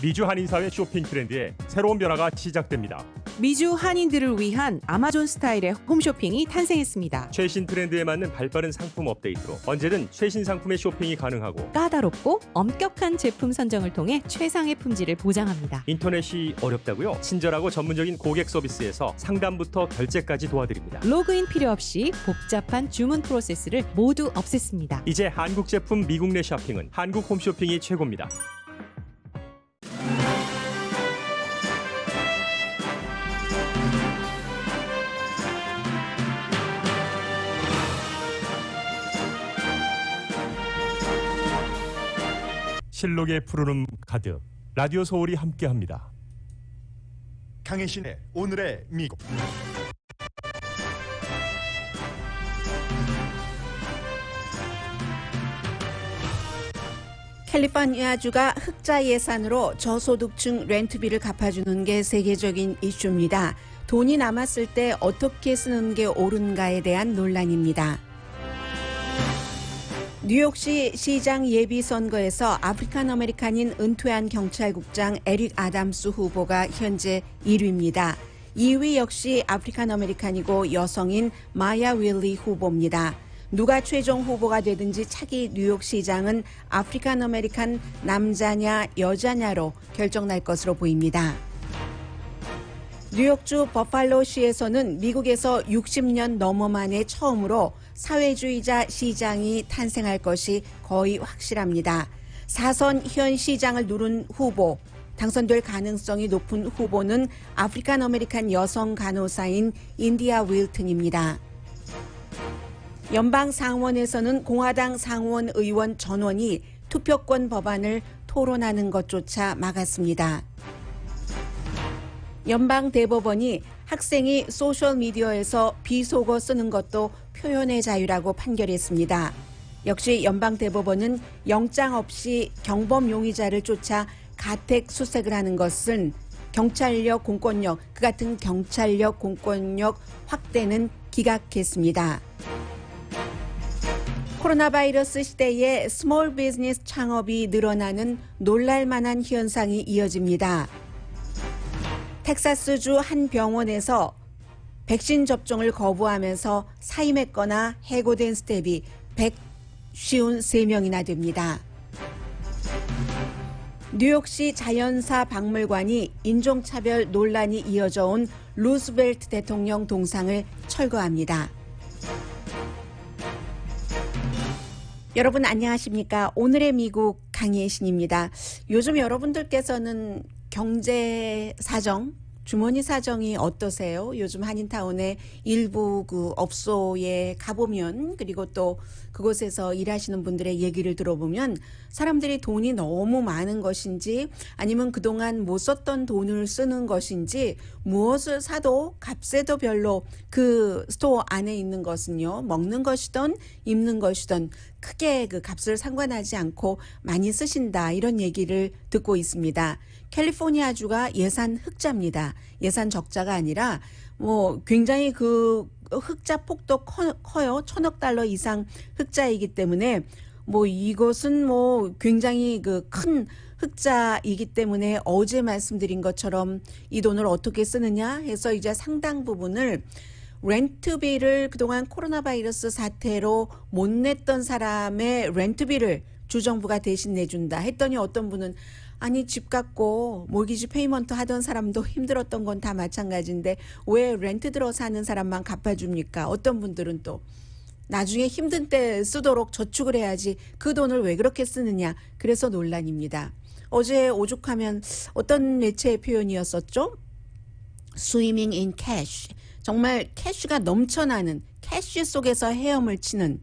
미주 한인사회 쇼핑 트렌드에 새로운 변화가 시작됩니다. 미주 한인들을 위한 아마존 스타일의 홈쇼핑이 탄생했습니다. 최신 트렌드에 맞는 발빠른 상품 업데이트로 언제든 최신 상품의 쇼핑이 가능하고 까다롭고 엄격한 제품 선정을 통해 최상의 품질을 보장합니다. 인터넷이 어렵다고요? 친절하고 전문적인 고객 서비스에서 상담부터 결제까지 도와드립니다. 로그인 필요 없이 복잡한 주문 프로세스를 모두 없앴습니다. 이제 한국 제품 미국 내 쇼핑은 한국 홈쇼핑이 최고입니다. 실록의 푸르름 가득 라디오 서울이 함께합니다. 강혜신의 오늘의 미국. 캘리포니아주가 흑자 예산으로 저소득층 렌트비를 갚아주는 게 세계적인 이슈입니다. 돈이 남았을 때 어떻게 쓰는 게 옳은가에 대한 논란입니다. 뉴욕시 시장 예비선거에서 아프리칸 아메리칸인 은퇴한 경찰국장 에릭 아담스 후보가 현재 1위입니다. 2위 역시 아프리칸 아메리칸이고 여성인 마야 윌리 후보입니다. 누가 최종 후보가 되든지 차기 뉴욕시장은 아프리칸 아메리칸 남자냐 여자냐로 결정날 것으로 보입니다. 뉴욕주 버팔로시에서는 미국에서 60년 넘어 만에 처음으로 사회주의자 시장이 탄생할 것이 거의 확실합니다. 4선 현 시장을 누른 후보, 당선될 가능성이 높은 후보는 아프리칸 아메리칸 여성 간호사인 인디아 윌튼입니다. 연방 상원에서는 공화당 상원 의원 전원이 투표권 법안을 토론하는 것조차 막았습니다. 연방 대법원이 학생이 소셜미디어에서 비속어 쓰는 것도 표현의 자유라고 판결했습니다. 역시 연방 대법원은 영장 없이 경범 용의자를 쫓아 가택 수색을 하는 것은 경찰력 공권력, 그 같은 경찰력 공권력 확대는 기각했습니다. 코로나 바이러스 시대에 스몰 비즈니스 창업이 늘어나는 놀랄만한 현상이 이어집니다. 텍사스주 한 병원에서 백신 접종을 거부하면서 사임했거나 해고된 스텝이 153명이나 됩니다. 뉴욕시 자연사 박물관이 인종차별 논란이 이어져 온 루스벨트 대통령 동상을 철거합니다. 여러분 안녕하십니까? 오늘의 미국 강예신입니다. 요즘 여러분들께서는 경제 사정, 주머니 사정이 어떠세요? 요즘 한인타운의 일부 그 업소에 가보면, 그리고 또 그곳에서 일하시는 분들의 얘기를 들어보면 사람들이 돈이 너무 많은 것인지 아니면 그동안 못 썼던 돈을 쓰는 것인지 무엇을 사도 값에도 별로 그 스토어 안에 있는 것은요, 먹는 것이든 입는 것이든 크게 그 값을 상관하지 않고 많이 쓰신다, 이런 얘기를 듣고 있습니다. 캘리포니아주가 예산 흑자입니다. 예산 적자가 아니라 굉장히 그 흑자 폭도 커요. 1,000억 달러 이상 흑자이기 때문에 이것은 굉장히 그 큰 흑자이기 때문에 어제 말씀드린 것처럼 이 돈을 어떻게 쓰느냐 해서 이제 상당 부분을 렌트비를 그동안 코로나 바이러스 사태로 못 냈던 사람의 렌트비를 주정부가 대신 내준다 했더니 어떤 분은 아니 집 갖고 모기지 페이먼트 하던 사람도 힘들었던 건 다 마찬가지인데 왜 렌트 들어 사는 사람만 갚아줍니까? 어떤 분들은 또 나중에 힘든 때 쓰도록 저축을 해야지 그 돈을 왜 그렇게 쓰느냐, 그래서 논란입니다. 어제 오죽하면 어떤 매체의 표현이었었죠? Swimming in cash. 정말 캐쉬가 넘쳐나는, 캐쉬 속에서 헤엄을 치는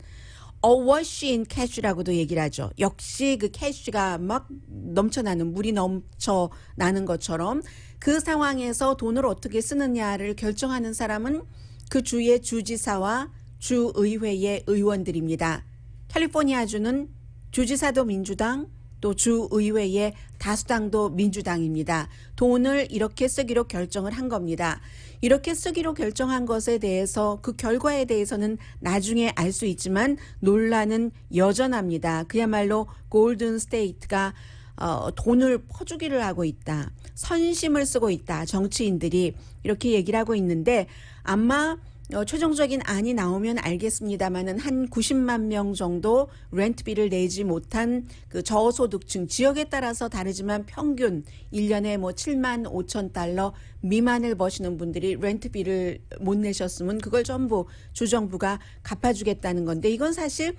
awash in cash라고도 얘기를 하죠. 역시 그 캐쉬가 막 넘쳐나는, 물이 넘쳐나는 것처럼 그 상황에서 돈을 어떻게 쓰느냐를 결정하는 사람은 그 주의 주지사와 주의회의 의원들입니다. 캘리포니아주는 주지사도 민주당, 또 주의회의 다수당도 민주당입니다. 돈을 이렇게 쓰기로 결정을 한 겁니다. 이렇게 쓰기로 결정한 것에 대해서 그 결과에 대해서는 나중에 알 수 있지만 논란은 여전합니다. 그야말로 골든 스테이트가 돈을 퍼주기를 하고 있다. 선심을 쓰고 있다. 정치인들이 이렇게 얘기를 하고 있는데 아마 최종적인 안이 나오면 알겠습니다만은 한 90만 명 정도 렌트비를 내지 못한 그 저소득층 지역에 따라서 다르지만 평균 1년에 뭐 7만 5천 달러 미만을 버시는 분들이 렌트비를 못 내셨으면 그걸 전부 주정부가 갚아주겠다는 건데 이건 사실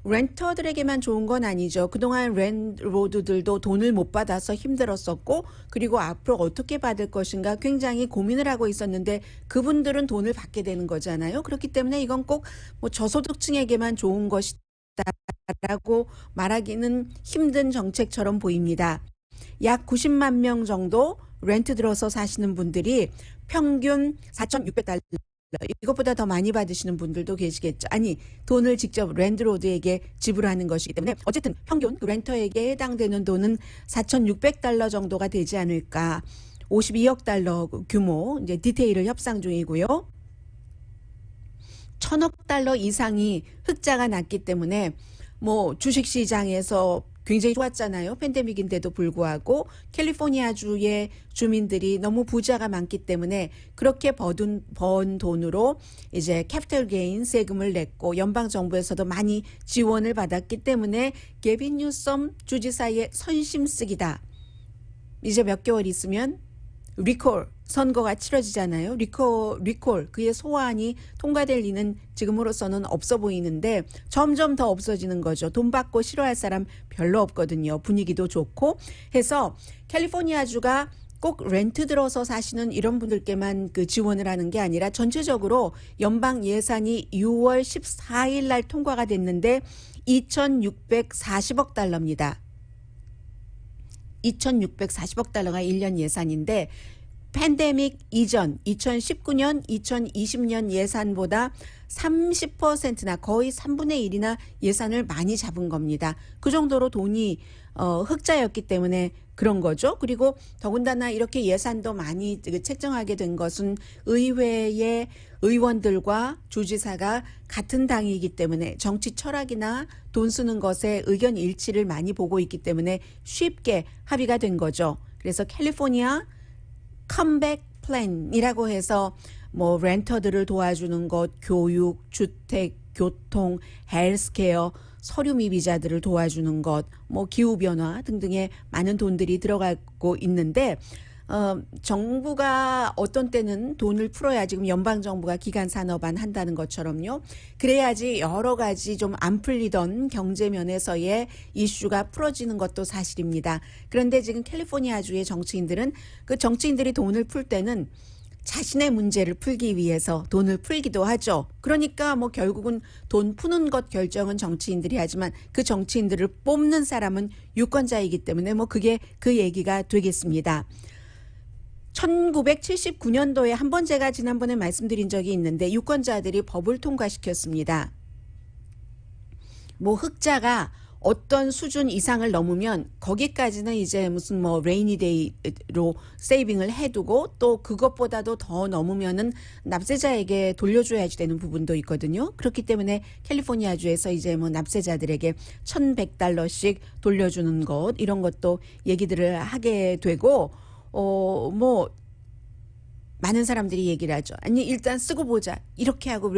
렌터들에게만 좋은 건 아니죠. 그동안 렌트로드들도 돈을 못 받아서 힘들었었고 그리고 앞으로 어떻게 받을 것인가 굉장히 고민을 하고 있었는데 그분들은 돈을 받게 되는 거잖아요. 그렇기 때문에 이건 꼭 뭐 저소득층에게만 좋은 것이다라고 말하기는 힘든 정책처럼 보입니다. 약 90만 명 정도 렌트 들어서 사시는 분들이 평균 4,600달러 이것보다 더 많이 받으시는 분들도 계시겠죠. 아니 돈을 직접 랜드로드에게 지불하는 것이기 때문에 어쨌든 평균 그 렌터에게 해당되는 돈은 4,600달러 정도가 되지 않을까. 52억 달러 규모 이제 디테일을 협상 중이고요. 1,000억 달러 이상이 흑자가 났기 때문에 뭐 주식시장에서 굉장히 좋았잖아요. 팬데믹인데도 불구하고 캘리포니아주의 주민들이 너무 부자가 많기 때문에 그렇게 번 돈으로 이제 캐피털 게인 세금을 냈고 연방 정부에서도 많이 지원을 받았기 때문에 게빈 뉴섬 주지사의 선심쓰기다. 이제 몇 개월 있으면 리콜 선거가 치러지잖아요. 리콜 그의 소환이 통과될 리는 지금으로서는 없어 보이는데 점점 더 없어지는 거죠. 돈 받고 싫어할 사람 별로 없거든요. 분위기도 좋고 해서 캘리포니아주가 꼭 렌트 들어서 사시는 이런 분들께만 그 지원을 하는 게 아니라 전체적으로 연방 예산이 6월 14일 날 통과가 됐는데 2,640억 달러입니다. 2,640억 달러가 1년 예산인데 팬데믹 이전 2019년, 2020년 예산보다 30%나 거의 3분의 1이나 예산을 많이 잡은 겁니다. 그 정도로 돈이 흑자였기 때문에 그런 거죠. 그리고 더군다나 이렇게 예산도 많이 책정하게 된 것은 의회의 의원들과 주지사가 같은 당이기 때문에 정치 철학이나 돈 쓰는 것에 의견 일치를 많이 보고 있기 때문에 쉽게 합의가 된 거죠. 그래서 캘리포니아 컴백 플랜이라고 해서 뭐 렌터들을 도와주는 것, 교육, 주택, 교통, 헬스케어, 서류 미비자들을 도와주는 것, 뭐 기후변화 등등의 많은 돈들이 들어가고 있는데 정부가 어떤 때는 돈을 풀어야 지금 연방정부가 기간산업안 한다는 것처럼요. 그래야지 여러 가지 좀 안 풀리던 경제면에서의 이슈가 풀어지는 것도 사실입니다. 그런데 지금 캘리포니아주의 정치인들은 그 정치인들이 돈을 풀 때는 자신의 문제를 풀기 위해서 돈을 풀기도 하죠. 그러니까 뭐 결국은 돈 푸는 것 결정은 정치인들이 하지만 그 정치인들을 뽑는 사람은 유권자이기 때문에 뭐 그게 그 얘기가 되겠습니다. 1979년도에 한 번 제가 지난번에 말씀드린 적이 있는데 유권자들이 법을 통과시켰습니다. 뭐 흑자가 어떤 수준 이상을 넘으면 거기까지는 이제 무슨 뭐 레이니데이로 세이빙을 해두고 또 그것보다도 더 넘으면은 납세자에게 돌려줘야지 되는 부분도 있거든요. 그렇기 때문에 캘리포니아주에서 이제 뭐 납세자들에게 1,100달러씩 돌려주는 것 이런 것도 얘기들을 하게 되고 뭐 많은 사람들이 얘기를 하죠. 아니 일단 쓰고 보자. 이렇게 하고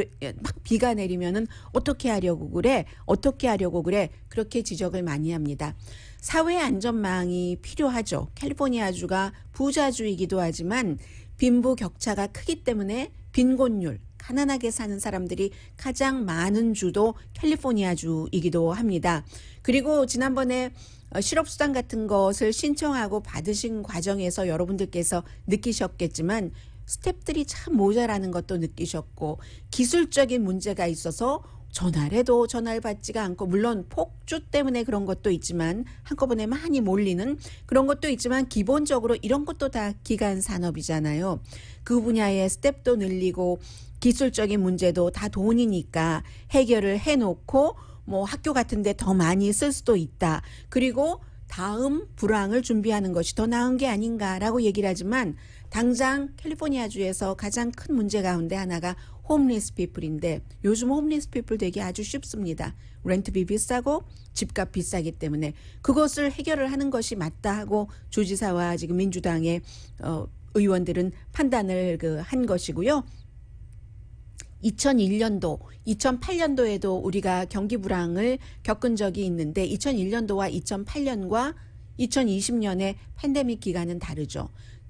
막 비가 내리면은 어떻게 하려고 그래? 어떻게 하려고 그래? 그렇게 지적을 많이 합니다. 사회 안전망이 필요하죠. 캘리포니아주가 부자주이기도 하지만 빈부 격차가 크기 때문에 빈곤율, 가난하게 사는 사람들이 가장 많은 주도 캘리포니아주이기도 합니다. 그리고 지난번에 실업수당 같은 것을 신청하고 받으신 과정에서 여러분들께서 느끼셨겠지만 스태프들이 참 모자라는 것도 느끼셨고 기술적인 문제가 있어서 전화를 해도 전화를 받지가 않고 물론 폭주 때문에 그런 것도 있지만 한꺼번에 많이 몰리는 그런 것도 있지만 기본적으로 이런 것도 다 기간 산업이잖아요. 그 분야의 스태프도 늘리고 기술적인 문제도 다 돈이니까 해결을 해놓고 뭐 학교 같은 데 더 많이 쓸 수도 있다. 그리고 다음 불황을 준비하는 것이 더 나은 게 아닌가라고 얘기를 하지만 당장 캘리포니아주에서 가장 큰 문제 가운데 하나가 홈리스 피플인데 요즘 홈리스 피플 되기 아주 쉽습니다. 렌트비 비싸고 집값 비싸기 때문에 그것을 해결을 하는 것이 맞다 하고 주지사와 지금 민주당의 의원들은 판단을 한 것이고요. 2001년도, 2008년도에도 우리가 경기 불황을 겪은 적이 있는데 2001년도와 2008년과 2020년의 팬데믹 기간은 다르죠.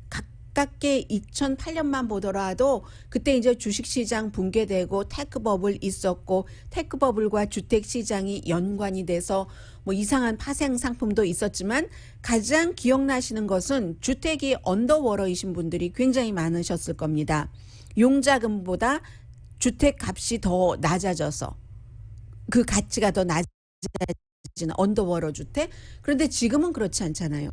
가깝게 2008년만 보더라도 그때 이제 주식시장 붕괴되고 테크버블 있었고 테크버블과 주택시장이 연관이 돼서 뭐 이상한 파생 상품도 있었지만 가장 기억나시는 것은 주택이 언더워러이신 분들이 굉장히 많으셨을 겁니다. 용자금보다 주택 값이 더 낮아져서 그 가치가 더 낮아지는 언더워러 주택. 그런데 지금은 그렇지 않잖아요.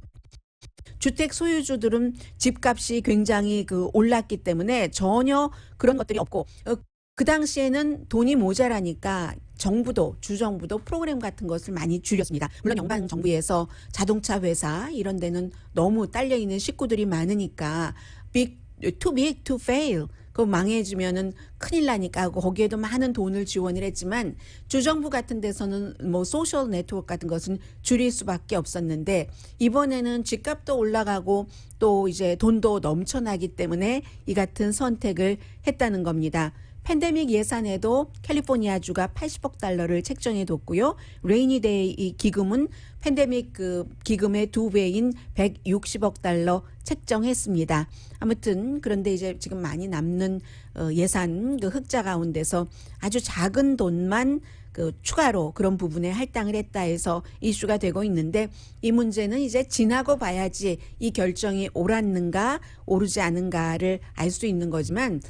주택 소유주들은 집값이 굉장히 올랐기 때문에 전혀 그런 것들이 없고 그 당시에는 돈이 모자라니까 정부도 주정부도 프로그램 같은 것을 많이 줄였습니다. 물론 연방 정부에서 자동차 회사 이런 데는 너무 딸려 있는 식구들이 많으니까 too big to fail. 그 망해지면은 큰일 나니까 하고 거기에도 많은 돈을 지원을 했지만 주정부 같은 데서는 뭐 소셜 네트워크 같은 것은 줄일 수밖에 없었는데 이번에는 집값도 올라가고 또 이제 돈도 넘쳐나기 때문에 이 같은 선택을 했다는 겁니다. 팬데믹 예산에도 캘리포니아주가 80억 달러를 책정해 뒀고요. 레이니데이 기금은 팬데믹 기금의 2배인 160억 달러 책정했습니다. 아무튼 그런데 이제 지금 많이 남는 예산 흑자 가운데서 아주 작은 돈만 추가로 그런 부분에 할당을 했다 해서 이슈가 되고 있는데 이 문제는 이제 지나고 봐야지 이 결정이 옳았는가 오르지 않은가를 알 수 있는 거지만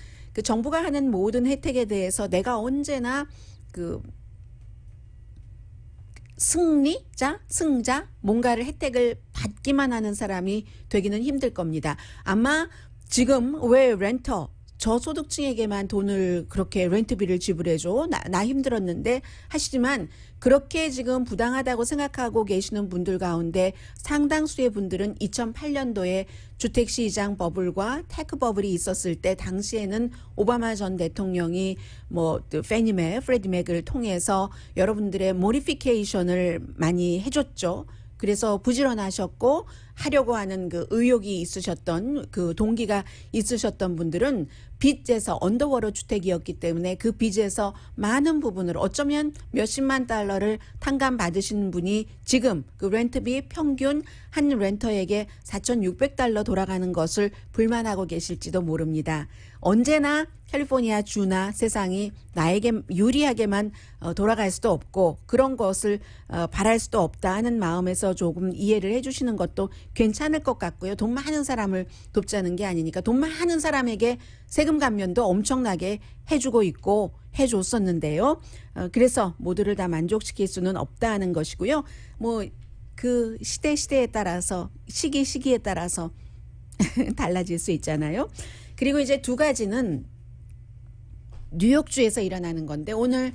정부가 하는 모든 혜택에 대해서 내가 언제나 승자, 뭔가를 혜택을 받기만 하는 사람이 되기는 힘들 겁니다. 아마 지금 왜 렌터, 저소득층에게만 돈을 그렇게 렌트비를 지불해줘? 나 힘들었는데 하시지만 그렇게 지금 부당하다고 생각하고 계시는 분들 가운데 상당수의 분들은 2008년도에 주택시장 버블과 테크 버블이 있었을 때 당시에는 오바마 전 대통령이 페니맥, 프레디맥을 통해서 여러분들의 모디피케이션을 많이 해줬죠. 그래서 부지런하셨고 하려고 하는 의욕이 있으셨던 동기가 있으셨던 분들은 빚에서 언더워러 주택이었기 때문에 그 빚에서 많은 부분을 어쩌면 몇십만 달러를 탕감받으시는 분이 지금 렌트비 평균 한 렌터에게 4,600달러 돌아가는 것을 불만하고 계실지도 모릅니다. 언제나 캘리포니아 주나 세상이 나에게 유리하게만 돌아갈 수도 없고 그런 것을 바랄 수도 없다 하는 마음에서 조금 이해를 해주시는 것도 괜찮을 것 같고요. 돈 많은 사람을 돕자는 게 아니니까 돈 많은 사람에게 세금 감면도 엄청나게 해주고 있고 해줬었는데요. 그래서 모두를 다 만족시킬 수는 없다 하는 것이고요. 그 시대에 따라서 시기에 따라서 달라질 수 있잖아요. 그리고 이제 두 가지는 뉴욕주에서 일어나는 건데 오늘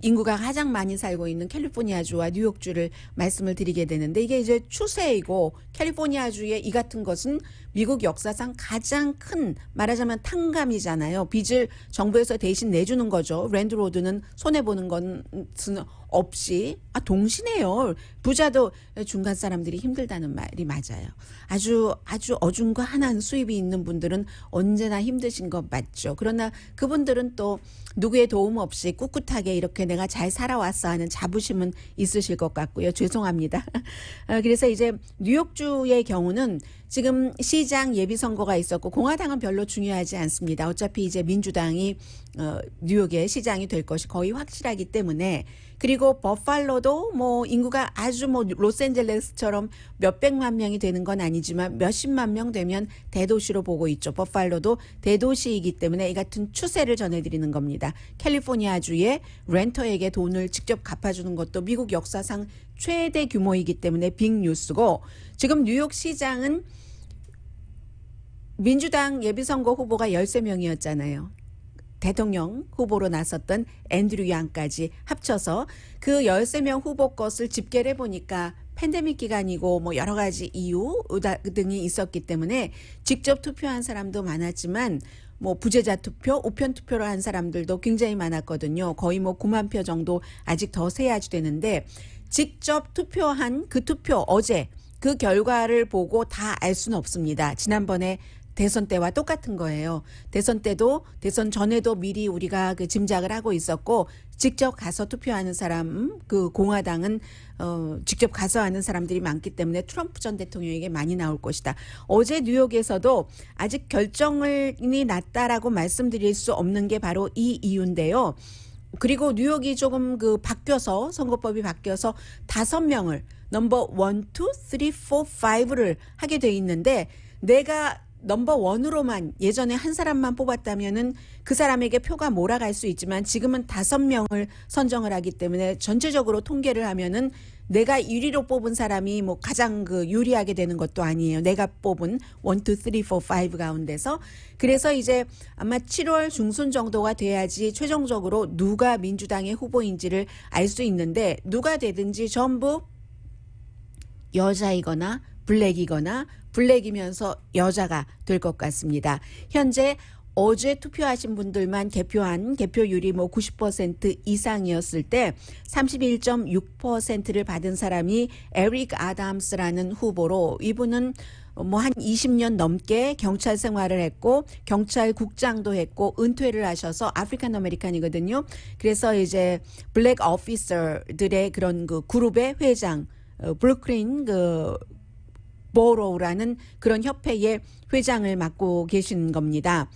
인구가 가장 많이 살고 있는 캘리포니아주와 뉴욕주를 말씀을 드리게 되는데 이게 이제 추세이고 캘리포니아주의 이 같은 것은 미국 역사상 가장 큰 말하자면 탕감이잖아요. 빚을 정부에서 대신 내주는 거죠. 랜드로드는 손해보는 것은 없이 동시네요. 부자도 중간 사람들이 힘들다는 말이 맞아요. 아주 어중간한 수입이 있는 분들은 언제나 힘드신 것 맞죠. 그러나 그분들은 또 누구의 도움 없이 꿋꿋하게 이렇게 내가 잘 살아왔어 하는 자부심은 있으실 것 같고요. 죄송합니다. 그래서 이제 뉴욕주의 경우는 지금 시장 예비선거가 있었고 공화당은 별로 중요하지 않습니다. 어차피 이제 민주당이 뉴욕의 시장이 될 것이 거의 확실하기 때문에 그리고 버팔로도 인구가 아주 로스앤젤레스처럼 몇백만 명이 되는 건 아니지만 몇십만 명 되면 대도시로 보고 있죠. 버팔로도 대도시이기 때문에 이 같은 추세를 전해드리는 겁니다. 캘리포니아주의 렌터에게 돈을 직접 갚아주는 것도 미국 역사상 최대 규모이기 때문에 빅뉴스고 지금 뉴욕 시장은 민주당 예비선거 후보가 13명이었잖아요. 대통령 후보로 나섰던 앤드류 양까지 합쳐서 그 13명 후보 것을 집계를 해보니까 팬데믹 기간이고 뭐 여러 가지 이유 등이 있었기 때문에 직접 투표한 사람도 많았지만 뭐 부재자 투표, 우편 투표를 한 사람들도 굉장히 많았거든요. 거의 뭐 9만 표 정도 아직 더 세야지 되는데 직접 투표한 그 투표 어제 그 결과를 보고 다 알 수는 없습니다. 지난번에 대선 때와 똑같은 거예요. 대선 때도 대선 전에도 미리 우리가 그 짐작을 하고 있었고 직접 가서 투표하는 사람 그 공화당은 직접 가서 하는 사람들이 많기 때문에 트럼프 전 대통령에게 많이 나올 것이다. 어제 뉴욕에서도 아직 결정이 났다라고 말씀드릴 수 없는 게 바로 이 이유인데요. 그리고 뉴욕이 조금 그 바뀌어서 선거법이 바뀌어서 5명을 넘버 1, 2, 3, 4, 5를 하게 돼 있는데 내가 넘버 원으로만 예전에 한 사람만 뽑았다면은 그 사람에게 표가 몰아갈 수 있지만 지금은 5명을 선정을 하기 때문에 전체적으로 통계를 하면은 내가 1위로 뽑은 사람이 뭐 가장 그 유리하게 되는 것도 아니에요. 내가 뽑은 1, 2, 3, 4, 5 가운데서. 그래서 이제 아마 7월 중순 정도가 돼야지 최종적으로 누가 민주당의 후보인지를 알 수 있는데 누가 되든지 전부 여자이거나 블랙이거나 블랙이면서 여자가 될 것 같습니다. 현재 어제 투표하신 분들만 개표한 개표율이 뭐 90% 이상이었을 때 31.6%를 받은 사람이 에릭 아담스라는 후보로 이분은 뭐 한 20년 넘게 경찰 생활을 했고 경찰국장도 했고 은퇴를 하셔서 아프리칸 아메리칸이거든요. 그래서 이제 블랙 오피서들의 그런 그 그룹의 회장 브루클린 그 보로우라는 그런 협회의 회장을 맡고 계신 겁니다.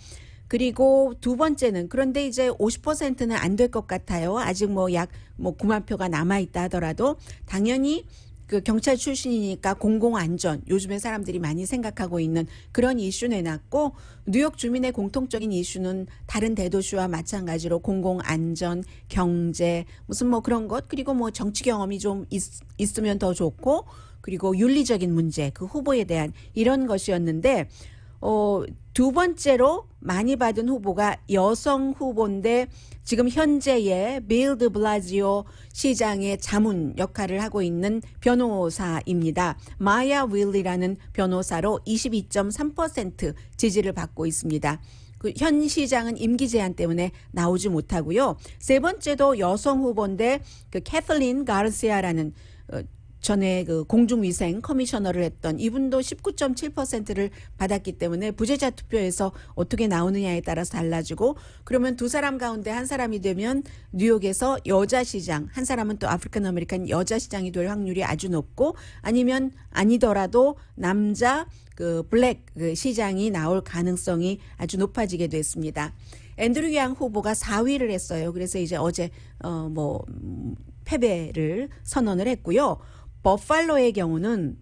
그리고 두 번째는 그런데 이제 50%는 안 될 것 같아요. 아직 뭐 약 뭐 9만 표가 남아 있다 하더라도 당연히 그 경찰 출신이니까 공공안전 요즘에 사람들이 많이 생각하고 있는 그런 이슈 내놨고 뉴욕 주민의 공통적인 이슈는 다른 대도시와 마찬가지로 공공안전, 경제 무슨 뭐 그런 것 그리고 뭐 정치 경험이 좀 있으면 더 좋고 그리고 윤리적인 문제 그 후보에 대한 이런 것이었는데 두 번째로 많이 받은 후보가 여성 후보인데 지금 현재의 빌 드 블라지오 시장의 자문 역할을 하고 있는 변호사입니다. 마야 윌리라는 변호사로 22.3% 지지를 받고 있습니다. 현 시장은 임기 제한 때문에 나오지 못하고요. 세 번째도 여성 후보인데 그 캐슬린 가르시아라는 전에 그 공중위생 커미셔너를 했던 이분도 19.7%를 받았기 때문에 부재자 투표에서 어떻게 나오느냐에 따라서 달라지고 그러면 두 사람 가운데 한 사람이 되면 뉴욕에서 여자 시장 한 사람은 또 아프리칸 아메리칸 여자 시장이 될 확률이 아주 높고 아니면 아니더라도 남자 그 블랙 그 시장이 나올 가능성이 아주 높아지게 됐습니다. 앤드류 양 후보가 4위를 했어요. 그래서 이제 어제 패배를 선언을 했고요. 버팔로의 경우는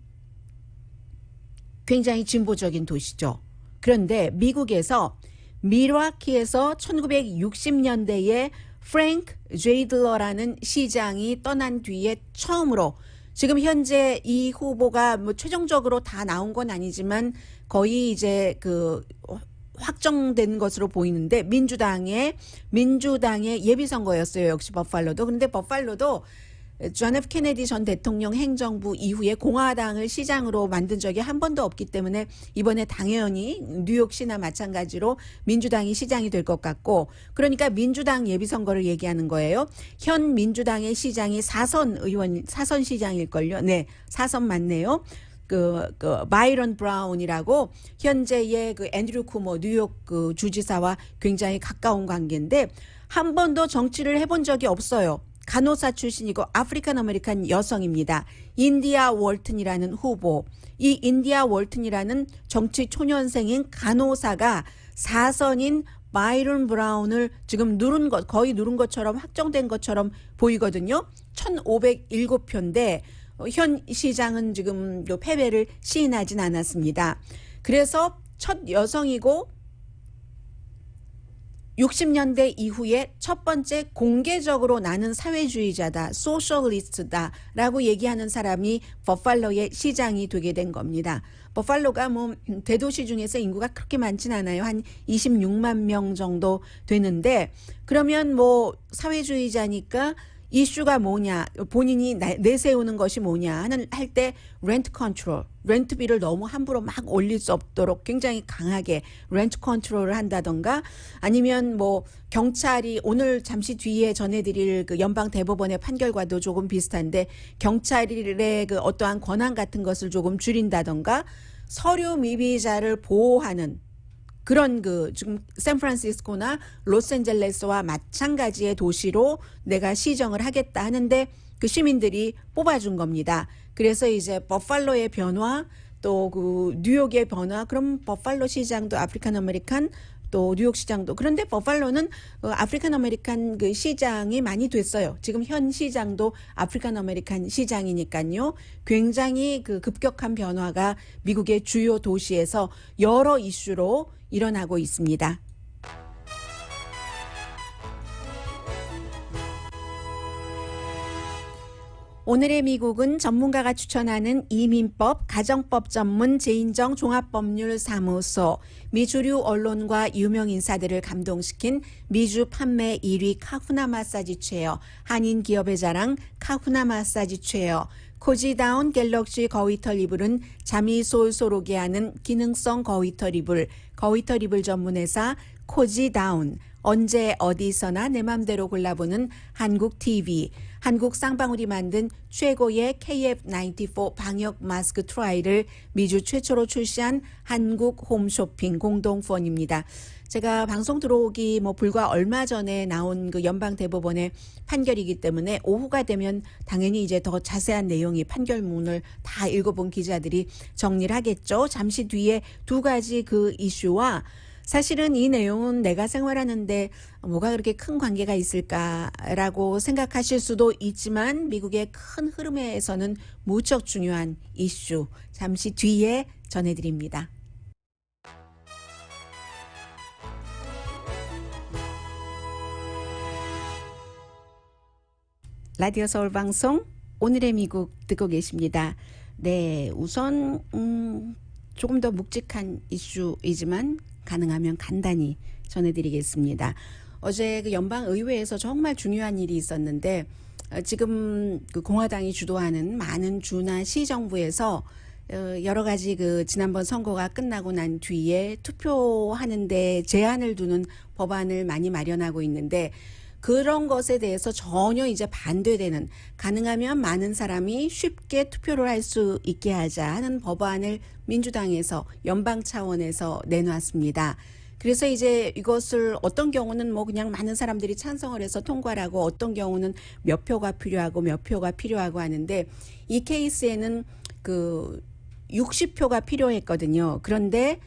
굉장히 진보적인 도시죠. 그런데 미국에서 밀워키에서 1960년대에 프랭크 제이들러라는 시장이 떠난 뒤에 처음으로 지금 현재 이 후보가 뭐 최종적으로 다 나온 건 아니지만 거의 이제 그 확정된 것으로 보이는데 민주당의 예비선거였어요. 역시 버팔로도. 그런데 버팔로도 존 F 케네디 전 대통령 행정부 이후에 공화당을 시장으로 만든 적이 한 번도 없기 때문에 이번에 당연히 뉴욕시나 마찬가지로 민주당이 시장이 될 것 같고 그러니까 민주당 예비선거를 얘기하는 거예요. 현 민주당의 시장이 사선 시장일걸요. 네, 사선 맞네요. 그 바이런 브라운이라고 현재의 그 앤드류 쿠모 뉴욕 그 주지사와 굉장히 가까운 관계인데 한 번도 정치를 해본 적이 없어요. 간호사 출신이고 아프리칸 아메리칸 여성입니다. 인디아 월튼이라는 후보. 이 인디아 월튼이라는 정치 초년생인 간호사가 사선인 바이런 브라운을 지금 거의 누른 것처럼 확정된 것처럼 보이거든요. 1,507표인데 현 시장은 지금 패배를 시인하진 않았습니다. 그래서 첫 여성이고 60년대 이후에 첫 번째 공개적으로 나는 사회주의자다, 소셜리스트다라고 얘기하는 사람이 버팔로의 시장이 되게 된 겁니다. 버팔로가 뭐 대도시 중에서 인구가 그렇게 많진 않아요. 한 26만 명 정도 되는데 그러면 뭐 사회주의자니까 이슈가 뭐냐, 본인이 내세우는 것이 뭐냐 할 때 렌트 컨트롤, 렌트비를 너무 함부로 막 올릴 수 없도록 굉장히 강하게 렌트 컨트롤을 한다던가, 아니면 뭐 경찰이 오늘 잠시 뒤에 전해드릴 그 연방 대법원의 판결과도 조금 비슷한데 경찰의 그 어떠한 권한 같은 것을 조금 줄인다던가, 서류 미비자를 보호하는 그런 그 지금 샌프란시스코나 로스앤젤레스와 마찬가지의 도시로 내가 시정을 하겠다 하는데 그 시민들이 뽑아준 겁니다. 그래서 이제 버팔로의 변화, 또 그 뉴욕의 변화, 그럼 버팔로 시장도 아프리칸 아메리칸, 또 뉴욕 시장도, 그런데 버팔로는 아프리칸 아메리칸 그 시장이 많이 됐어요. 지금 현 시장도 아프리칸 아메리칸 시장이니까요. 굉장히 그 급격한 변화가 미국의 주요 도시에서 여러 이슈로 일어나고 있습니다. 오늘의 미국은 전문가가 추천하는 이민법, 가정법 전문 제인정 종합법률사무소, 미주류 언론과 유명 인사들을 감동시킨 미주 판매 1위 카후나 마사지 체어, 한인 기업의 자랑 카후나 마사지 체어, 코지다운 갤럭시 거위털 이불은 잠이 솔솔 오게 하는 기능성 거위털 이불, 거위털 이불 전문회사 코지다운, 언제 어디서나 내 맘대로 골라보는 한국 TV, 한국 쌍방울이 만든 최고의 KF94 방역 마스크 트라이를 미주 최초로 출시한 한국 홈쇼핑 공동펀입니다. 제가 방송 들어오기 불과 얼마 전에 나온 그 연방 대법원의 판결이기 때문에 오후가 되면 당연히 이제 더 자세한 내용이 판결문을 다 읽어본 기자들이 정리를 하겠죠. 잠시 뒤에 두 가지 그 이슈와 사실은 이 내용은 내가 생활하는데 뭐가 그렇게 큰 관계가 있을까라고 생각하실 수도 있지만 미국의 큰 흐름에서는 무척 중요한 이슈, 잠시 뒤에 전해드립니다. 라디오 서울 방송 오늘의 미국 듣고 계십니다. 네, 우선 조금 더 묵직한 이슈이지만 가능하면 간단히 전해드리겠습니다. 어제 그 연방의회에서 정말 중요한 일이 있었는데 지금 그 공화당이 주도하는 많은 주나 시정부에서 여러 가지 그 지난번 선거가 끝나고 난 뒤에 투표하는데 제한을 두는 법안을 많이 마련하고 있는데 그런 것에 대해서 전혀 이제 반대되는, 가능하면 많은 사람이 쉽게 투표를 할 수 있게 하자 하는 법안을 민주당에서 연방 차원에서 내놨습니다. 그래서 이제 이것을 어떤 경우는 그냥 많은 사람들이 찬성을 해서 통과를 하고 어떤 경우는 몇 표가 필요하고 몇 표가 필요하고 하는데 이 케이스에는 그 60표가 필요했거든요. 그런데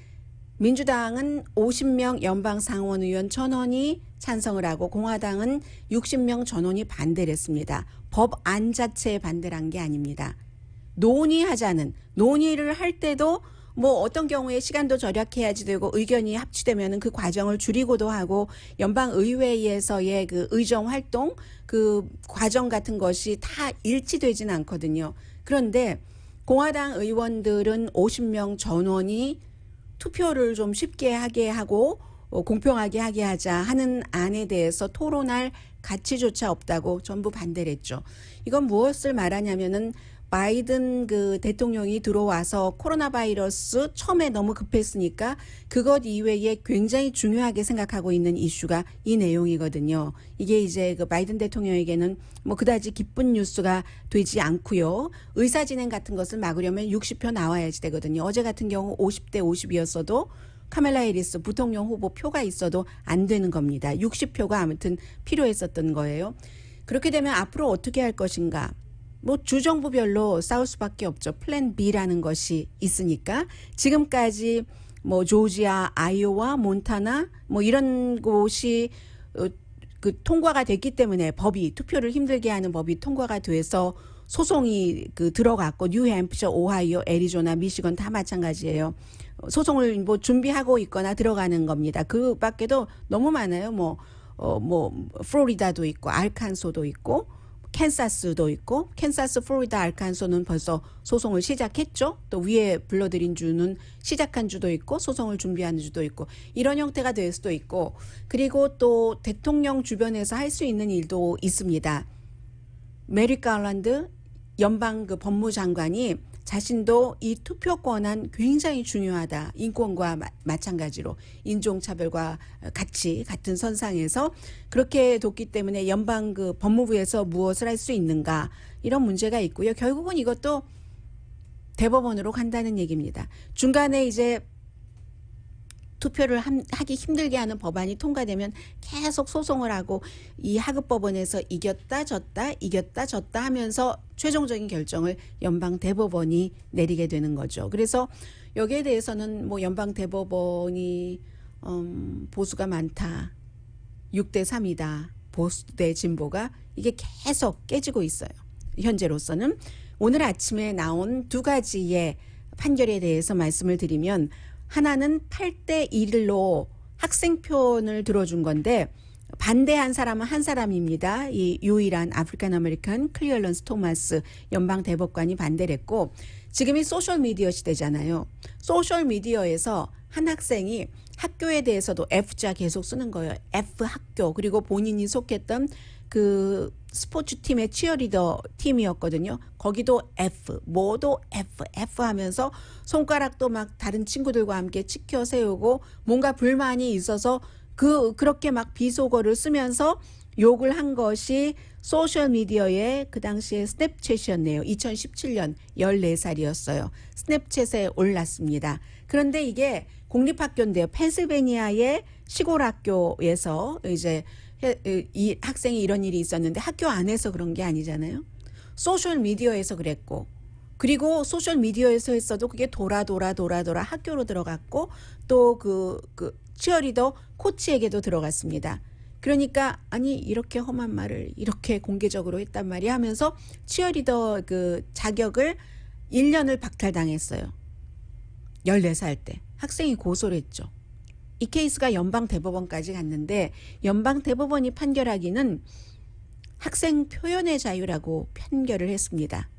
민주당은 50명 연방 상원의원 전원이 찬성을 하고 공화당은 60명 전원이 반대를 했습니다. 법안 자체에 반대를 한 게 아닙니다. 논의를 할 때도 어떤 경우에 시간도 절약해야지 되고 의견이 합치되면 그 과정을 줄이고도 하고 연방의회에서의 그 의정 활동 그 과정 같은 것이 다 일치되지는 않거든요. 그런데 공화당 의원들은 50명 전원이 투표를 좀 쉽게 하게 하고 공평하게 하게 하자 하는 안에 대해서 토론할 가치조차 없다고 전부 반대를 했죠. 이건 무엇을 말하냐면은 바이든 그 대통령이 들어와서 코로나 바이러스 처음에 너무 급했으니까 그것 이외에 굉장히 중요하게 생각하고 있는 이슈가 이 내용이거든요. 이게 이제 그 바이든 대통령에게는 그다지 기쁜 뉴스가 되지 않고요. 의사진행 같은 것을 막으려면 60표 나와야지 되거든요. 어제 같은 경우 50대 50이었어도 카멜라 해리스 부통령 후보 표가 있어도 안 되는 겁니다. 60표가 아무튼 필요했었던 거예요. 그렇게 되면 앞으로 어떻게 할 것인가? 주정부별로 싸울 수밖에 없죠. 플랜 B라는 것이 있으니까 지금까지 조지아, 아이오와, 몬타나 이런 곳이 그 통과가 됐기 때문에 투표를 힘들게 하는 법이 통과가 돼서 소송이 들어갔고 뉴햄프셔, 오하이오, 애리조나, 미시건 다 마찬가지예요. 소송을 준비하고 있거나 들어가는 겁니다. 그 밖에도 너무 많아요. 플로리다도 있고 알칸소도 있고 캔사스도 있고 캔사스, 플로리다, 알칸소는 벌써 소송을 시작했죠. 또 위에 불러드린 주는 시작한 주도 있고 소송을 준비하는 주도 있고 이런 형태가 될 수도 있고 그리고 또 대통령 주변에서 할 수 있는 일도 있습니다. 메리 갈란드 연방 그 법무장관이 자신도 이 투표 권한 굉장히 중요하다. 인권과 마찬가지로 인종차별과 같은 선상에서 그렇게 뒀기 때문에 연방 그 법무부에서 무엇을 할 수 있는가 이런 문제가 있고요. 결국은 이것도 대법원으로 간다는 얘기입니다. 중간에 이제 투표를 하기 힘들게 하는 법안이 통과되면 계속 소송을 하고 이 하급법원에서 이겼다 졌다 하면서 최종적인 결정을 연방 대법원이 내리게 되는 거죠. 그래서 여기에 대해서는 뭐 연방 대법원이 보수가 많다. 6대 3이다. 보수 대 진보가 이게 계속 깨지고 있어요. 현재로서는 오늘 아침에 나온 두 가지의 판결에 대해서 말씀을 드리면 하나는 8대 1로 학생 표현을 들어준 건데 반대한 사람은 한 사람입니다. 이 유일한 아프리칸 아메리칸 클리어런스 토마스 연방 대법관이 반대를 했고 지금이 소셜미디어 시대잖아요. 소셜미디어에서 한 학생이 학교에 대해서도 F자 계속 쓰는 거예요. F 학교 그리고 본인이 속했던 그 스포츠 팀의 치어리더 팀이었거든요. 거기도 F, 뭐도 F 하면서 손가락도 막 다른 친구들과 함께 치켜 세우고 뭔가 불만이 있어서 그렇게 막 비속어를 쓰면서 욕을 한 것이 소셜미디어의 그 당시에 스냅챗이었네요. 2017년 14살이었어요. 스냅챗에 올랐습니다. 그런데 이게 공립학교인데요. 펜실베니아의 시골 학교에서 이제 이 학생이 이런 일이 있었는데 학교 안에서 그런 게 아니잖아요. 소셜미디어에서 그랬고 그리고 소셜미디어에서 했어도 그게 돌아 학교로 들어갔고 또 그 치어리더 코치에게도 들어갔습니다. 그러니까 아니 이렇게 험한 말을 이렇게 공개적으로 했단 말이야 하면서 치어리더 그 자격을 1년을 박탈당했어요. 14살 때 학생이 고소를 했죠. 이 케이스가 연방 대법원까지 갔는데 연방 대법원이 판결하기는 학생 표현의 자유라고 판결을 했습니다.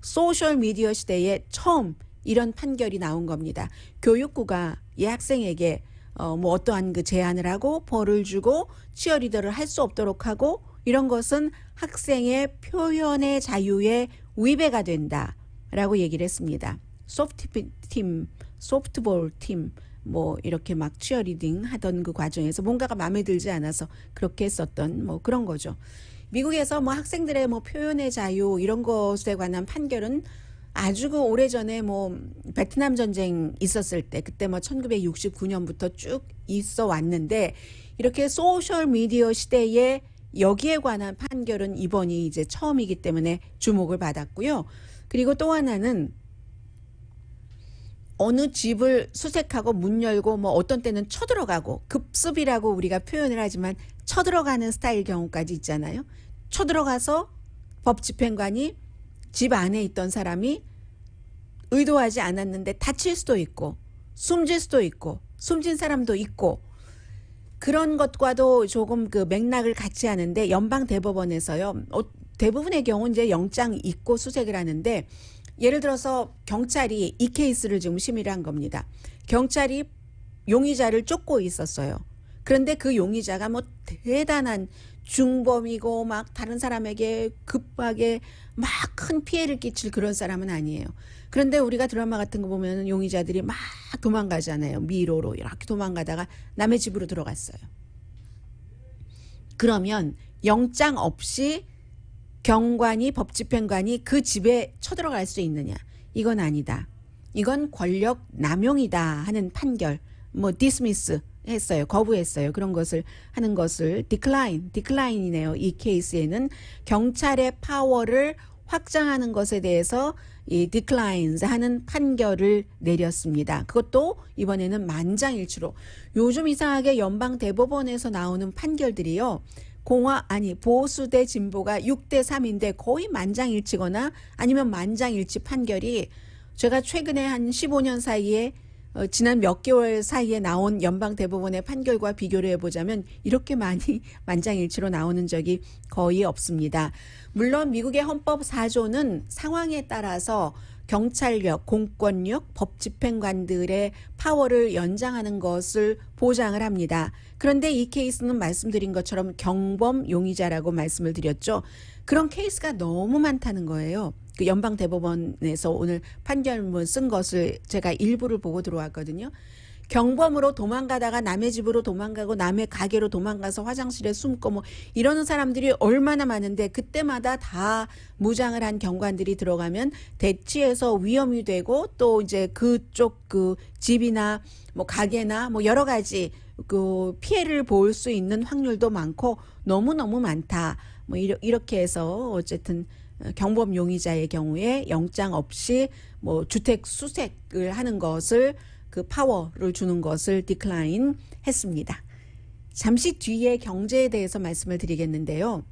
소셜미디어 시대에 처음 이런 판결이 나온 겁니다. 교육부가 이 학생에게 뭐 어떠한 그 제한을 하고 벌을 주고 치어리더를 할 수 없도록 하고 이런 것은 학생의 표현의 자유에 위배가 된다라고 얘기를 했습니다. 소프트볼 팀 뭐 이렇게 막 치어리딩 하던 그 과정에서 뭔가가 마음에 들지 않아서 그렇게 했었던 뭐 그런 거죠. 미국에서 뭐 학생들의 뭐 표현의 자유 이런 것에 관한 판결은 아주 그 오래전에 뭐 베트남 전쟁 있었을 때 그때 뭐 1969년부터 쭉 있어 왔는데 이렇게 소셜 미디어 시대에 여기에 관한 판결은 이번이 이제 처음이기 때문에 주목을 받았고요. 그리고 또 하나는 어느 집을 수색하고 문 열고 뭐 어떤 때는 쳐들어가고 급습이라고 우리가 표현을 하지만 쳐들어가는 스타일 경우까지 있잖아요. 쳐들어가서 법집행관이 집 안에 있던 사람이 의도하지 않았는데 다칠 수도 있고 숨질 수도 있고 숨진 사람도 있고 그런 것과도 조금 그 맥락을 같이 하는데 연방 대법원에서요. 대부분의 경우 이제 영장 있고 수색을 하는데 예를 들어서 경찰이 이 케이스를 지금 심의를 한 겁니다. 경찰이 용의자를 쫓고 있었어요. 그런데 그 용의자가 뭐 대단한 중범이고 막 다른 사람에게 급하게 막 큰 피해를 끼칠 그런 사람은 아니에요. 그런데 우리가 드라마 같은 거 보면 용의자들이 막 도망가잖아요. 미로로 이렇게 도망가다가 남의 집으로 들어갔어요. 그러면 영장 없이 경관이 법집행관이 그 집에 쳐들어갈 수 있느냐? 이건 아니다. 이건 권력 남용이다 하는 판결, 뭐 디스미스 했어요. 거부했어요. 그런 것을 하는 것을 디클라인이네요. 이 케이스에는 경찰의 파워를 확장하는 것에 대해서 이 declines 하는 판결을 내렸습니다. 그것도 이번에는 만장일치로. 요즘 이상하게 연방 대법원에서 나오는 판결들이요. 보수 대 진보가 6대 3인데 거의 만장일치거나 아니면 만장일치 판결이 제가 최근에 한 15년 사이에 지난 몇 개월 사이에 나온 연방 대법원의 판결과 비교를 해보자면 이렇게 많이 만장일치로 나오는 적이 거의 없습니다. 물론 미국의 헌법 4조는 상황에 따라서 경찰력, 공권력, 법집행관들의 파워를 연장하는 것을 보장을 합니다. 그런데 이 케이스는 말씀드린 것처럼 경범 용의자라고 말씀을 드렸죠. 그런 케이스가 너무 많다는 거예요. 그 연방대법원에서 오늘 판결문 쓴 것을 제가 일부를 보고 들어왔거든요. 경범으로 도망가다가 남의 집으로 도망가고 남의 가게로 도망가서 화장실에 숨고 뭐 이러는 사람들이 얼마나 많은데 그때마다 다 무장을 한 경관들이 들어가면 대치해서 위험이 되고 또 이제 그쪽 그 집이나 뭐 가게나 뭐 여러 가지 그 피해를 볼 수 있는 확률도 많고 너무너무 많다. 뭐 이렇게 해서 어쨌든 경범 용의자의 경우에 영장 없이 뭐 주택 수색을 하는 것을 그 파워를 주는 것을 디클라인 했습니다. 잠시 뒤에 경제에 대해서 말씀을 드리겠는데요.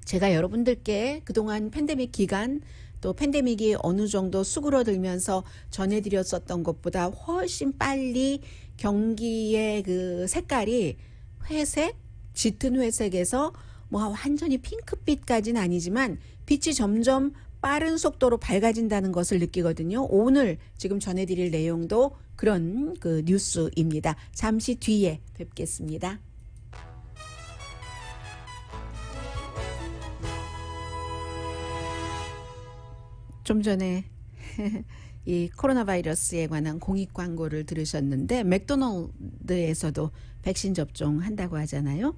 제가 여러분들께 그동안 팬데믹 기간 또 팬데믹이 어느 정도 수그러들면서 전해드렸었던 것보다 훨씬 빨리 경기의 그 색깔이 회색, 짙은 회색에서 뭐 완전히 핑크빛까지는 아니지만 빛이 점점 빠른 속도로 밝아진다는 것을 느끼거든요. 오늘 지금 전해드릴 내용도 그런 그 뉴스입니다. 잠시 뒤에 뵙겠습니다. 좀 전에 이 코로나 바이러스에 관한 공익 광고를 들으셨는데 맥도날드에서도 백신 접종한다고 하잖아요.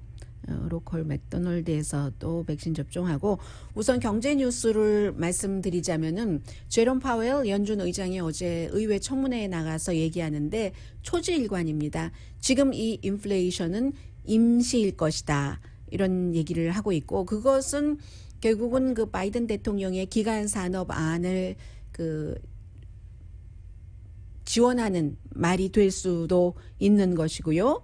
로컬 맥도널드에서도 백신 접종하고 우선 경제 뉴스를 말씀드리자면은 제롬 파웰 연준 의장이 어제 의회 청문회에 나가서 얘기하는데 초지일관입니다. 지금 이 인플레이션은 임시일 것이다. 이런 얘기를 하고 있고 그것은 결국은 그 바이든 대통령의 기간 산업안을 그 지원하는 말이 될 수도 있는 것이고요.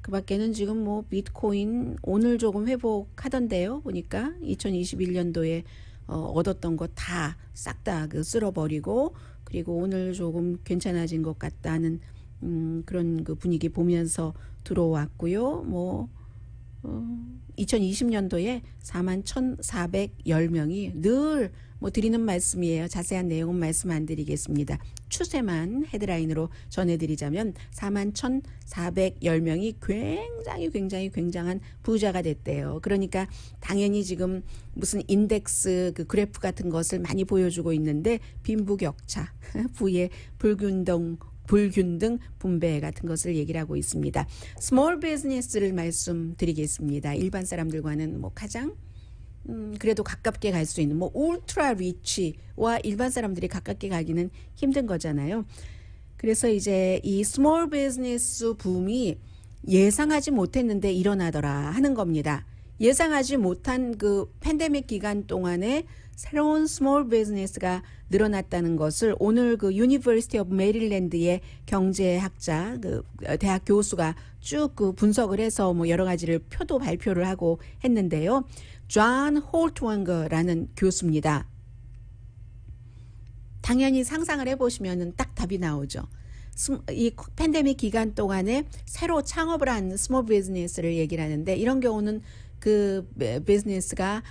그 밖에는 지금 뭐 비트코인 오늘 조금 회복하던데요. 보니까 2021년도에 얻었던 거 다 싹 다 그 쓸어버리고 그리고 오늘 조금 괜찮아진 것 같다는 그런 그 분위기 보면서 들어왔고요. 뭐 2020년도에 41,410명이 늘 뭐 드리는 말씀이에요. 자세한 내용은 말씀 안 드리겠습니다. 추세만 헤드라인으로 전해드리자면 41,410명이 굉장한 부자가 됐대요. 그러니까 당연히 지금 무슨 인덱스 그 그래프 같은 것을 많이 보여주고 있는데 빈부격차, 부의 불균등 분배 같은 것을 얘기를 하고 있습니다. 스몰 비즈니스를 말씀드리겠습니다. 일반 사람들과는 뭐 가장 그래도 가깝게 갈 수 있는 뭐 울트라 리치와 일반 사람들이 가깝게 가기는 힘든 거잖아요. 그래서 이제 이 스몰 비즈니스 붐이 예상하지 못했는데 일어나더라 하는 겁니다. 예상하지 못한 그 팬데믹 기간 동안에 새로운 스몰 비즈니스가 늘어났다는 것을 오늘 그 유니버시티 오브 메릴랜드의 경제학자 그 대학 교수가 쭉 그 분석을 해서 뭐 여러 가지를 표도 발표를 하고 했는데요. 존 홀트원거라는 교수입니다. 당연히 상상을 해보시면 딱 답이 나오죠. 이 팬데믹 기간 동안에 새로 창업을 한 스몰 비즈니스를 얘기를 하는데 이런 경우는 그 비즈니스가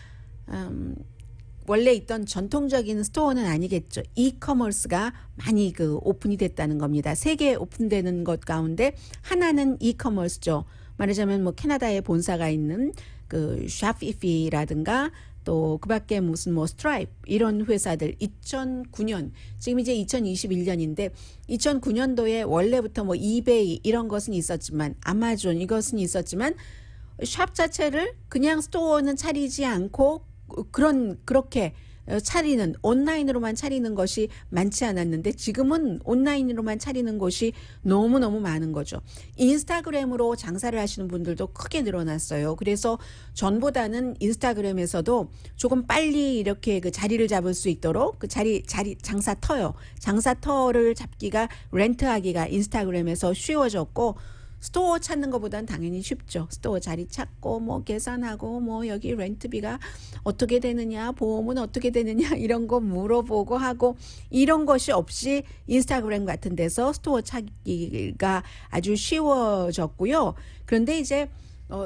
원래 있던 전통적인 스토어는 아니겠죠. 이커머스가 많이 그 오픈이 됐다는 겁니다. 3개 오픈되는 것 가운데 하나는 이커머스죠. 말하자면 뭐 캐나다에 본사가 있는 그 샤피피라든가 또 그밖에 무슨 뭐 스트라이프 이런 회사들 2009년 지금 이제 2021년인데 2009년도에 원래부터 뭐 이베이 이런 것은 있었지만 아마존 이것은 있었지만 샵 자체를 그냥 스토어는 차리지 않고 그렇게 차리는 온라인으로만 차리는 것이 많지 않았는데 지금은 온라인으로만 차리는 것이 너무너무 많은 거죠. 인스타그램으로 장사를 하시는 분들도 크게 늘어났어요. 그래서 전보다는 인스타그램에서도 조금 빨리 이렇게 그 자리를 잡을 수 있도록 그 자리 장사터를 잡기가 렌트하기가 인스타그램에서 쉬워졌고 스토어 찾는 것보다는 당연히 쉽죠. 스토어 자리 찾고 뭐 계산하고 뭐 여기 렌트비가 어떻게 되느냐 보험은 어떻게 되느냐 이런 거 물어보고 하고 이런 것이 없이 인스타그램 같은 데서 스토어 찾기가 아주 쉬워졌고요. 그런데 이제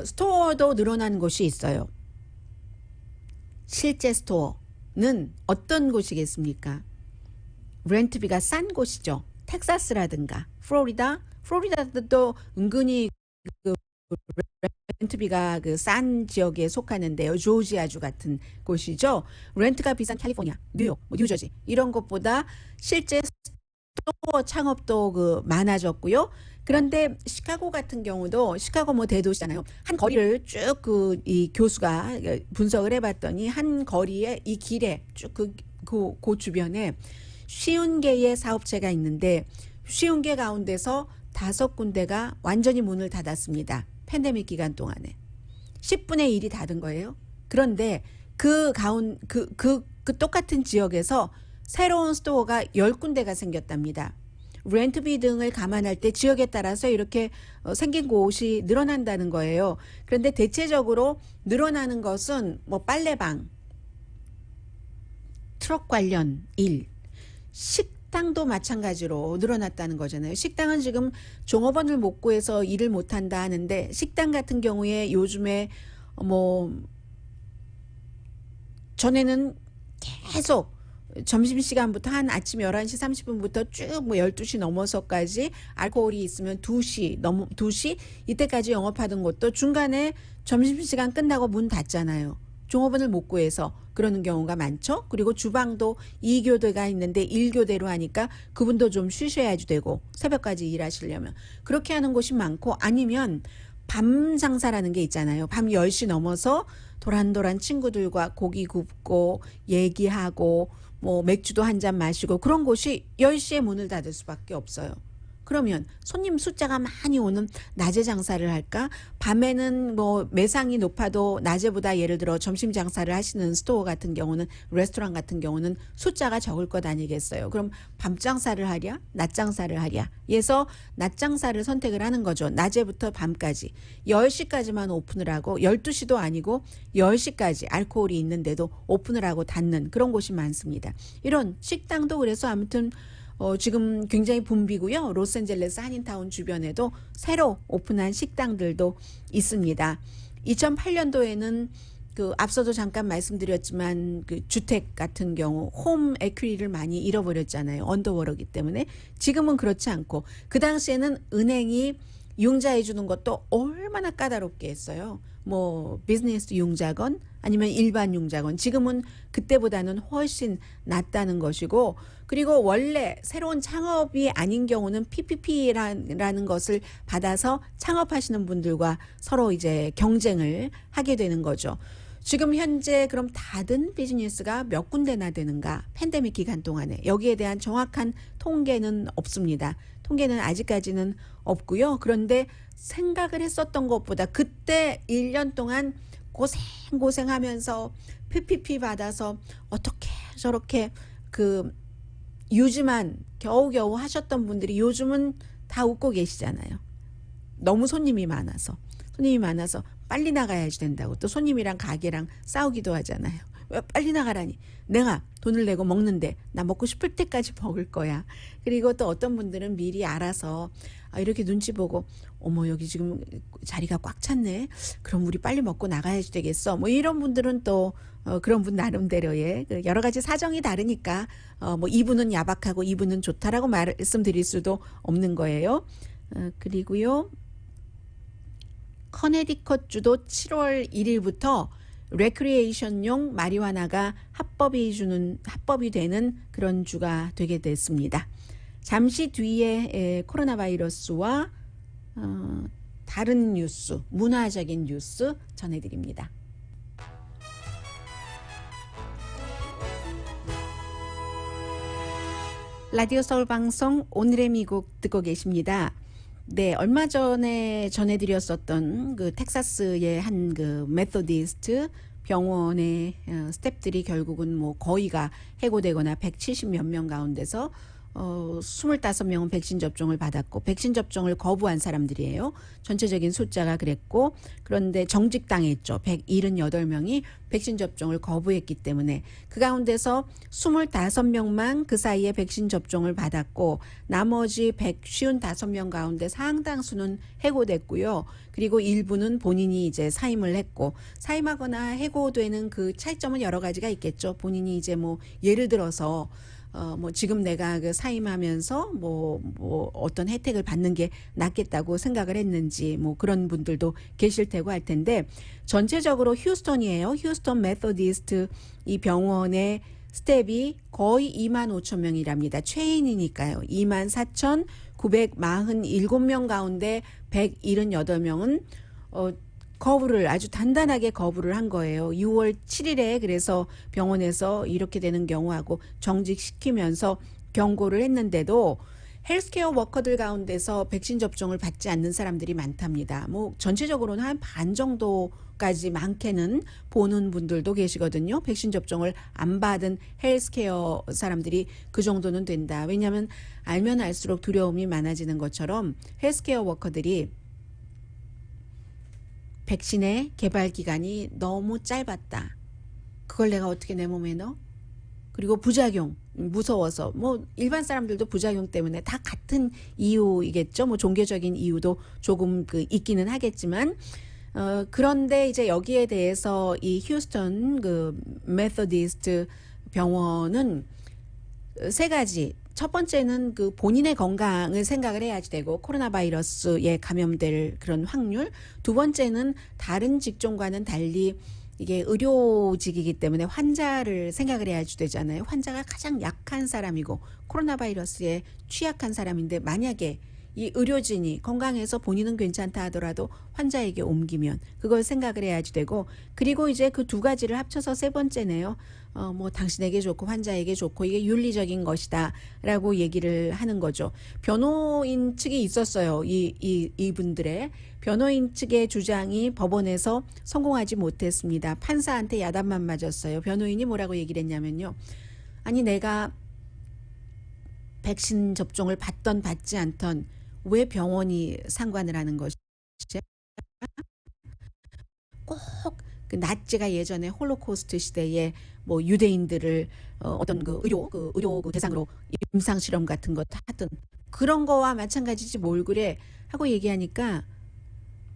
스토어도 늘어난 곳이 있어요. 실제 스토어. 어떤 곳이겠습니까? 렌트비가 싼 곳이죠. 텍사스라든가 플로리다도 은근히 그 렌트비가 그 싼 지역에 속하는데요. 조지아주 같은 곳이죠. 렌트가 비싼 캘리포니아, 뉴욕, 뉴저지 이런 곳보다 실제 스토어 창업도 그 많아졌고요. 그런데 시카고 같은 경우도 시카고 뭐 대도시잖아요. 한 거리를 쭉 그 이 교수가 분석을 해봤더니 한 거리에 이 길에 쭉 그 주변에 50개의 사업체가 있는데 50개 가운데서 5군데가 완전히 문을 닫았습니다. 팬데믹 기간 동안에 10분의 1이 닫은 거예요. 그런데 그 똑같은 지역에서 새로운 스토어가 10군데가 생겼답니다. 렌트비 등을 감안할 때 지역에 따라서 이렇게 생긴 곳이 늘어난다는 거예요. 그런데 대체적으로 늘어나는 것은 뭐 빨래방, 트럭 관련 일, 식당도 마찬가지로 늘어났다는 거잖아요. 식당은 지금 종업원을 못 구해서 일을 못 한다 하는데 식당 같은 경우에 요즘에 뭐 전에는 계속 점심시간부터 한 아침 11시 30분부터 쭉 뭐 12시 넘어서까지 알코올이 있으면 2시 이때까지 영업하던 곳도 중간에 점심시간 끝나고 문 닫잖아요. 종업원을 못 구해서 그러는 경우가 많죠. 그리고 주방도 2교대가 있는데 1교대로 하니까 그분도 좀 쉬셔야지 되고 새벽까지 일하시려면 그렇게 하는 곳이 많고 아니면 밤 장사라는 게 있잖아요. 밤 10시 넘어서 도란도란 친구들과 고기 굽고 얘기하고 뭐 맥주도 한 잔 마시고 그런 곳이 10시에 문을 닫을 수밖에 없어요. 그러면 손님 숫자가 많이 오는 낮에 장사를 할까? 밤에는 뭐 매상이 높아도 낮에보다 예를 들어 점심 장사를 하시는 스토어 같은 경우는 레스토랑 같은 경우는 숫자가 적을 것 아니겠어요. 그럼 밤 장사를 하랴? 낮 장사를 하랴? 그래서 낮 장사를 선택을 하는 거죠. 낮에부터 밤까지 10시까지만 오픈을 하고 12시도 아니고 10시까지 알코올이 있는데도 오픈을 하고 닫는 그런 곳이 많습니다. 이런 식당도 그래서 아무튼 지금 굉장히 붐비고요. 로스앤젤레스 한인타운 주변에도 새로 오픈한 식당들도 있습니다. 2008년도에는 그 앞서도 잠깐 말씀드렸지만 그 주택 같은 경우 홈 에퀴리를 많이 잃어버렸잖아요. 언더워러기 때문에 지금은 그렇지 않고 그 당시에는 은행이 융자해 주는 것도 얼마나 까다롭게 했어요. 뭐 비즈니스 융자건 아니면 일반 융자건 지금은 그때보다는 훨씬 낫다는 것이고 그리고 원래 새로운 창업이 아닌 경우는 PPP라는 것을 받아서 창업하시는 분들과 서로 이제 경쟁을 하게 되는 거죠. 지금 현재 그럼 닫은 비즈니스가 몇 군데나 되는가? 팬데믹 기간 동안에 여기에 대한 정확한 통계는 없습니다. 통계는 아직까지는 없고요. 그런데 생각을 했었던 것보다 그때 1년 동안 고생하면서 PPP 받아서 어떻게 저렇게 그 유지만 겨우겨우 하셨던 분들이 요즘은 다 웃고 계시잖아요. 너무 손님이 많아서 빨리 나가야지 된다고 또 손님이랑 가게랑 싸우기도 하잖아요. 왜 빨리 나가라니? 내가 돈을 내고 먹는데 나 먹고 싶을 때까지 먹을 거야. 그리고 또 어떤 분들은 미리 알아서 이렇게 눈치 보고 어머 여기 지금 자리가 꽉 찼네. 그럼 우리 빨리 먹고 나가야지 되겠어. 뭐 이런 분들은 또 그런 분 나름대로의 여러 가지 사정이 다르니까 뭐 이분은 야박하고 이분은 좋다라고 말씀드릴 수도 없는 거예요. 그리고요. 커네디컷주도 7월 1일부터 레크리에이션용 마리화나가 합법이 되는 그런 주가 되게 됐습니다. 잠시 뒤에 코로나 바이러스와 다른 뉴스, 문화적인 뉴스 전해드립니다. 라디오 서울 방송 오늘의 미국 듣고 계십니다. 네, 얼마 전에 전해드렸었던 그 텍사스의 한 그 메소디스트 병원의 스태프들이 결국은 뭐 거의가 해고되거나 170몇 명 가운데서 25명은 백신 접종을 받았고 백신 접종을 거부한 사람들이에요. 전체적인 숫자가 그랬고 그런데 정직당했죠. 178명이 백신 접종을 거부했기 때문에 그 가운데서 25명만 그 사이에 백신 접종을 받았고 나머지 155명 가운데 상당수는 해고됐고요. 그리고 일부는 본인이 이제 사임을 했고 사임하거나 해고되는 그 차이점은 여러 가지가 있겠죠. 본인이 이제 뭐 예를 들어서 뭐 지금 내가 그 사임하면서 뭐 어떤 혜택을 받는 게 낫겠다고 생각을 했는지 뭐 그런 분들도 계실 테고 할 텐데 전체적으로 휴스턴이에요. 휴스턴 메서디스트 이 병원의 스텝이 거의 25,000명이랍니다. 최인이니까요. 24,947명 가운데 178명은 거부를 아주 단단하게 거부를 한 거예요. 6월 7일에 그래서 병원에서 이렇게 되는 경우하고 정직시키면서 경고를 했는데도 헬스케어 워커들 가운데서 백신 접종을 받지 않는 사람들이 많답니다. 뭐 전체적으로는 한 반 정도까지 많게는 보는 분들도 계시거든요. 백신 접종을 안 받은 헬스케어 사람들이 그 정도는 된다. 왜냐하면 알면 알수록 두려움이 많아지는 것처럼 헬스케어 워커들이 백신의 개발 기간이 너무 짧았다. 그걸 내가 어떻게 내 몸에 넣어? 그리고 부작용 무서워서 뭐 일반 사람들도 부작용 때문에 다 같은 이유이겠죠. 뭐 종교적인 이유도 조금 그 있기는 하겠지만 그런데 이제 여기에 대해서 이 휴스턴 그 메서디스트 병원은 세 가지. 첫 번째는 그 본인의 건강을 생각을 해야지 되고 코로나 바이러스에 감염될 그런 확률. 두 번째는 다른 직종과는 달리 이게 의료직이기 때문에 환자를 생각을 해야지 되잖아요. 환자가 가장 약한 사람이고 코로나 바이러스에 취약한 사람인데 만약에 이 의료진이 건강해서 본인은 괜찮다 하더라도 환자에게 옮기면 그걸 생각을 해야지 되고 그리고 이제 그 두 가지를 합쳐서 세 번째네요. 뭐 당신에게 좋고 환자에게 좋고 이게 윤리적인 것이다 라고 얘기를 하는 거죠. 변호인 측이 있었어요. 이분들의 변호인 측의 주장이 법원에서 성공하지 못했습니다. 판사한테 야단만 맞았어요. 변호인이 뭐라고 얘기를 했냐면요. 아니 내가 백신 접종을 받던 받지 않던 왜 병원이 상관을 하는 것이지? 꼭 그 나치가 예전에 홀로코스트 시대에 뭐 유대인들을 어떤 그 의료 그 대상으로 임상 실험 같은 거 하던 그런 거와 마찬가지지 뭘 그래 하고 얘기하니까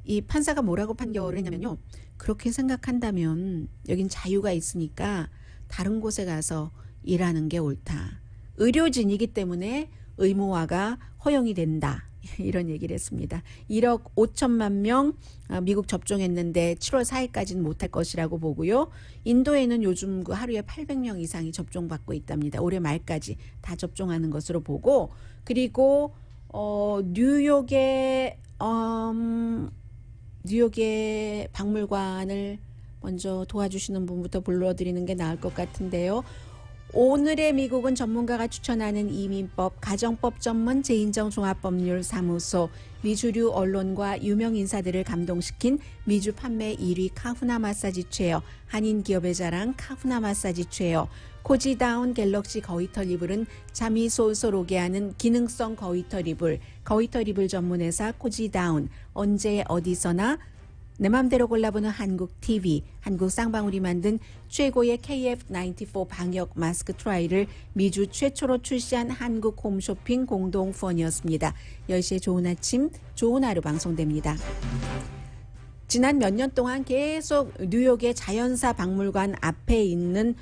이 판사가 뭐라고 판결을 했냐면요. 그렇게 생각한다면 여긴 자유가 있으니까 다른 곳에 가서 일하는 게 옳다. 의료진이기 때문에 의무화가 허용이 된다. 이런 얘기를 했습니다. 1억 5천만 명 미국 접종했는데 7월 4일까지는 못할 것이라고 보고요. 인도에는 요즘 그 하루에 800명 이상이 접종받고 있답니다. 올해 말까지 다 접종하는 것으로 보고 그리고 뉴욕의 박물관을 먼저 도와주시는 분부터 불러드리는 게 나을 것 같은데요. 오늘의 미국은 전문가가 추천하는 이민법, 가정법 전문 재인정 종합법률사무소, 미주류 언론과 유명 인사들을 감동시킨 미주 판매 1위 카후나 마사지 체어, 한인 기업의 자랑 카후나 마사지 체어, 코지다운 갤럭시 거위털 이불은 잠이 솔솔 오게 하는 기능성 거위털 이불, 거위털 이불 전문회사 코지다운, 언제 어디서나 내 맘대로 골라보는 한국 TV, 한국 쌍방울이 만든 최고의 KF94 방역 마스크 트라이를 미주 최초로 출시한 한국 홈쇼핑 공동 후원이었습니다. 10시에 좋은 아침, 좋은 하루 방송됩니다. 지난 몇 년 동안 계속 뉴욕의 자연사 박물관 앞에 있는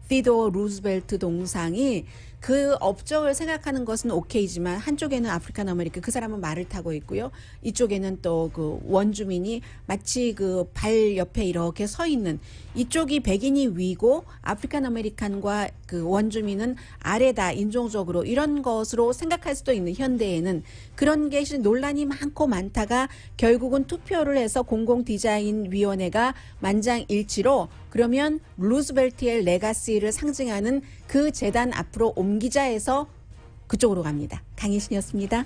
티도어 루즈벨트 동상이 그 업적을 생각하는 것은 오케이지만 한쪽에는 아프리칸 아메리카 그 사람은 말을 타고 있고요. 이쪽에는 또 그 원주민이 마치 그 발 옆에 이렇게 서 있는 이쪽이 백인이 위고 아프리칸 아메리칸과 그 원주민은 아래다 인종적으로 이런 것으로 생각할 수도 있는 현대에는 그런 게 논란이 많고 많다가 결국은 투표를 해서 공공디자인위원회가 만장일치로 그러면 루즈벨트의 레가시를 상징하는 그 재단 앞으로 옮기자 해서 그쪽으로 갑니다. 강희신이었습니다.